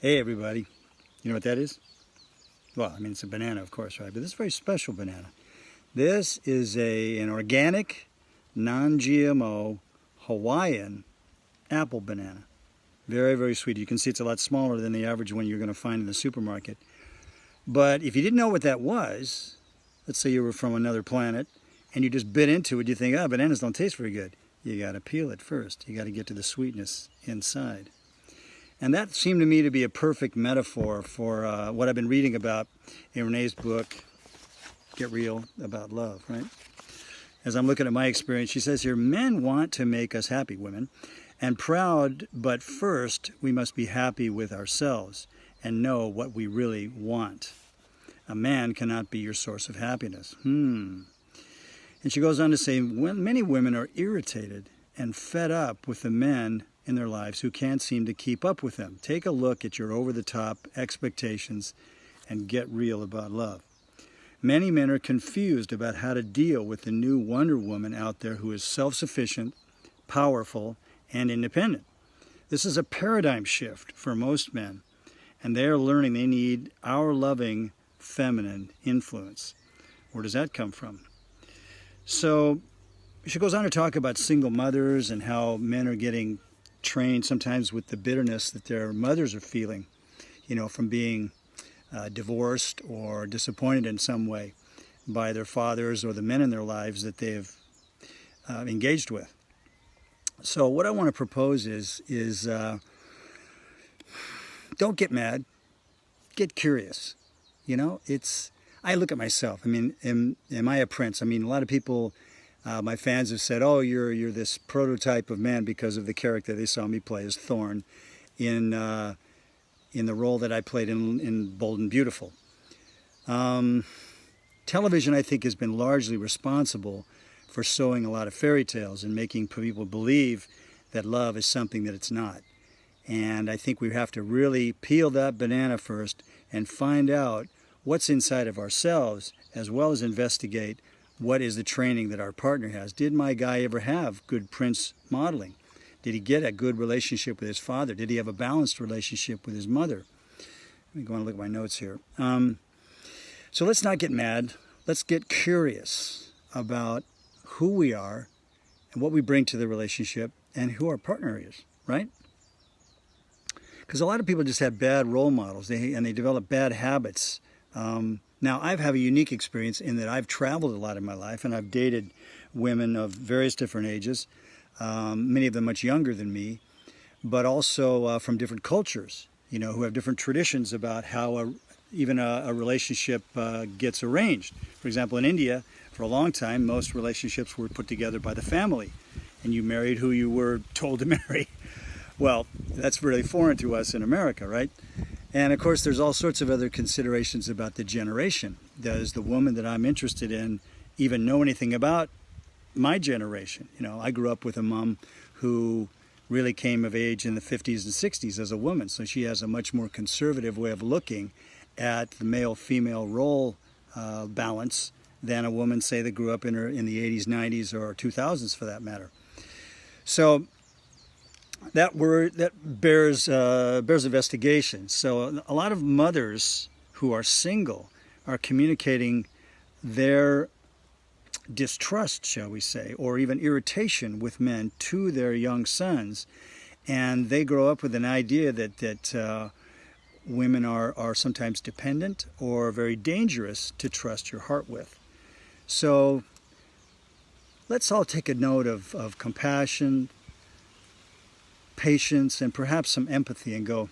Hey everybody, you know what that is? Well, I mean it's a banana of course, right? But this is a very special banana. This is an organic, non-GMO Hawaiian apple banana. Very, very sweet. You can see it's a lot smaller than the average one you're going to find in the supermarket. But if you didn't know what that was, let's say you were from another planet and you just bit into it, you think, oh, bananas don't taste very good. You got to peel it first. You got to get to the sweetness inside. And that seemed to me to be a perfect metaphor for what I've been reading about in Renee's book, Get Real, about love, right? As I'm looking at my experience, she says here, men want to make us happy, women, and proud, but first we must be happy with ourselves and know what we really want. A man cannot be your source of happiness. And she goes on to say, many women are irritated and fed up with the men in their lives who can't seem to keep up with them. Take a look at your over-the-top expectations and get real about love. Many men are confused about how to deal with the new Wonder Woman out there who is self-sufficient, powerful, and independent. This is a paradigm shift for most men, and they are learning they need our loving feminine influence. Where does that come from? So she goes on to talk about single mothers and how men are getting trained sometimes with the bitterness that their mothers are feeling, from being divorced or disappointed in some way by their fathers or the men in their lives that they've engaged with. So what I want to propose is don't get mad, get curious. I look at myself. I mean, am I a prince? I mean, a lot of people, my fans have said, oh, you're this prototype of man because of the character they saw me play as Thorn in the role that I played in Bold and Beautiful. Television, I think, has been largely responsible for sowing a lot of fairy tales and making people believe that love is something that it's not. And I think we have to really peel that banana first and find out what's inside of ourselves, as well as investigate what is the training that our partner has. Did my guy ever have good prince modeling? Did he get a good relationship with his father? Did he have a balanced relationship with his mother? Let me go and look at my notes here. So let's not get mad. Let's get curious about who we are and what we bring to the relationship and who our partner is, right? Because a lot of people just have bad role models and they develop bad habits. Now, I've had a unique experience in that I've traveled a lot in my life and I've dated women of various different ages, many of them much younger than me, but also from different cultures, who have different traditions about how even a relationship gets arranged. For example, in India, for a long time, most relationships were put together by the family, and you married who you were told to marry. Well, that's really foreign to us in America, right? And of course, there's all sorts of other considerations about the generation. Does the woman that I'm interested in even know anything about my generation? I grew up with a mom who really came of age in the 50s and 60s as a woman, so she has a much more conservative way of looking at the male-female role balance than a woman, say, that grew up in the 80s, 90s, or 2000s for that matter. So that bears investigation. So a lot of mothers who are single are communicating their distrust, shall we say, or even irritation with men to their young sons, and they grow up with an idea that women are sometimes dependent or very dangerous to trust your heart with. So let's all take a note of compassion, patience, and perhaps some empathy and go,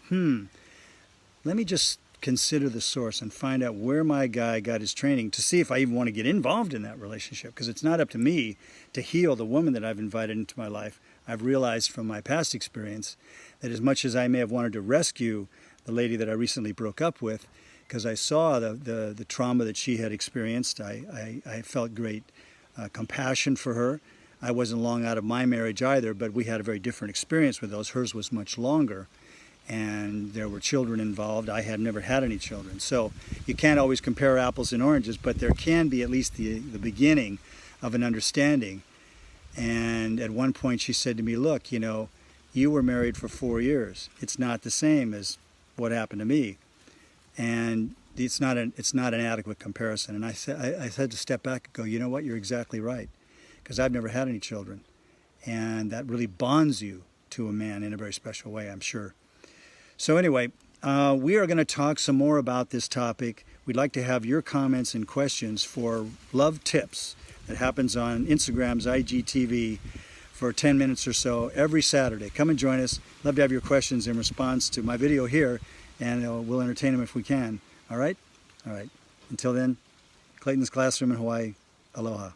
let me just consider the source and find out where my guy got his training to see if I even want to get involved in that relationship, because it's not up to me to heal the woman that I've invited into my life. I've realized from my past experience that as much as I may have wanted to rescue the lady that I recently broke up with, because I saw the trauma that she had experienced, I felt great compassion for her. I wasn't long out of my marriage either, but we had a very different experience with those. Hers was much longer, and there were children involved. I had never had any children. So you can't always compare apples and oranges, but there can be at least the beginning of an understanding. And at one point she said to me, look, you were married for 4 years. It's not the same as what happened to me. And it's not an adequate comparison. And I had to step back and go, you know what, you're exactly right. Because I've never had any children. And that really bonds you to a man in a very special way, I'm sure. So anyway, we are going to talk some more about this topic. We'd like to have your comments and questions for Love Tips that happens on Instagram's IGTV for 10 minutes or so every Saturday. Come and join us. Love to have your questions in response to my video here, and we'll entertain them if we can. All right? All right. Until then, Clayton's Classroom in Hawaii. Aloha.